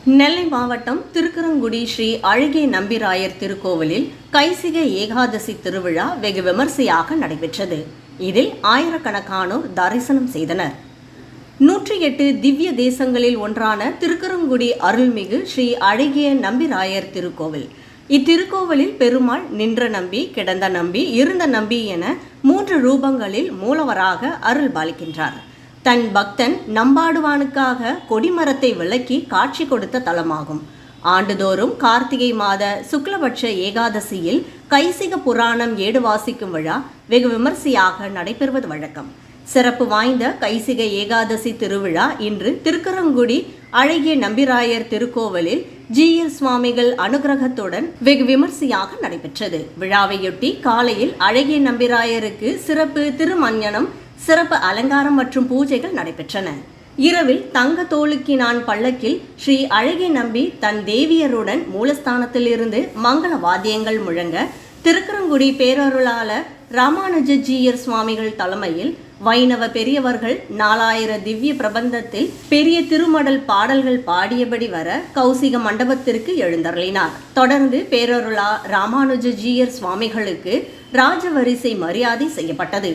நெல்லை மாவட்டம் திருக்குறங்குடி ஸ்ரீ அழகிய நம்பிராயர் திருக்கோவிலில் கைசிக ஏகாதசி திருவிழா வெகு விமர்சையாக நடைபெற்றது. இதில் ஆயிரக்கணக்கானோர் தரிசனம் செய்தனர். 108 திவ்ய தேசங்களில் ஒன்றான திருக்குறங்குடி அருள்மிகு ஸ்ரீ அழகிய நம்பிராயர் திருக்கோவில். இத்திருக்கோவிலில் பெருமாள் நின்ற நம்பி, கிடந்த நம்பி, இருந்த நம்பி என 3 ரூபங்களில் மூலவராக அருள் பாலிக்கின்றார். தன் பக்தன் நம்பாடுவானுக்காக கொடிமரத்தை விலக்கி காட்சி கொடுத்த தலமாகும். ஆண்டுதோறும் கார்த்திகை மாத சுக்லபட்ச ஏகாதசியில் கைசிக புராணம் ஏடு வாசிக்கும் விழா வெகு விமர்சையாக நடைபெறுவது வழக்கம். சிறப்பு வாய்ந்த கைசிக ஏகாதசி திருவிழா இன்று திருக்குறங்குடி அழகிய நம்பிராயர் திருக்கோவிலில் GL சுவாமிகள் அனுகிரகத்துடன் வெகு விமர்சையாக நடைபெற்றது. விழாவையொட்டி காலையில் அழகிய நம்பிராயருக்கு சிறப்பு திருமஞ்சனம், சிறப்பு அலங்காரம் மற்றும் பூஜைகள் நடைபெற்றன. இரவில் தங்க தோளுக்கினான் பல்லக்கில் ஸ்ரீ அழகிய நம்பி தன் தேவியருடன் மூலஸ்தானத்திலிருந்து மங்கள வாத்தியங்கள் முழங்க திருக்குறங்குடி பேரருளாளர் ராமானுஜ ஜீயர் சுவாமிகள் தலைமையில் வைணவ பெரியவர்கள் 4000 திவ்ய பிரபந்தத்தில் பெரிய திருமடல் பாடல்கள் பாடியபடி வர கௌசிக மண்டபத்திற்கு எழுந்தருளினார். தொடர்ந்து பேரருளா ராமானுஜ ஜீயர் சுவாமிகளுக்கு ராஜவரிசை மரியாதை செய்யப்பட்டது.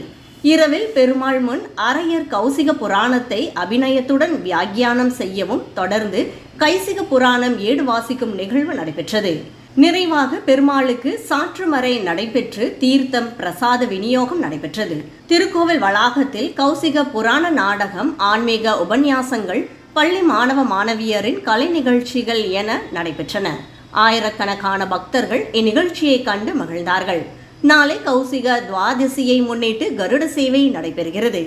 இரவில் பெருமாள் முன் அரையர் கௌசிக புராணத்தை அபிநயத்துடன் வியாக்கியானம் செய்யவும் தொடர்ந்து கைசிக புராணம் ஏடு வாசிக்கும் நிகழ்வு நடைபெற்றது. நிறைவாக பெருமாளுக்கு சாற்றுமறை நடைபெற்று தீர்த்தம் பிரசாத விநியோகம் நடைபெற்றது. திருக்கோவில் வளாகத்தில் கௌசிக புராண நாடகம், ஆன்மீக உபன்யாசங்கள், பள்ளி மாணவ மாணவியரின் கலை நிகழ்ச்சிகள் என நடைபெற்றன. ஆயிரக்கணக்கான பக்தர்கள் இந்நிகழ்ச்சியை கண்டு மகிழ்ந்தார்கள். நாளை கௌசிக துவாதசியை முன்னிட்டு கருட சேவை நடைபெறுகிறது.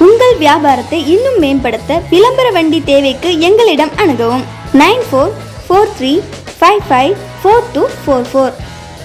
உங்கள் வியாபாரத்தை இன்னும் மேம்படுத்த விளம்பர வண்டி தேவைக்கு எங்களிடம் அணுகவும். 9443554244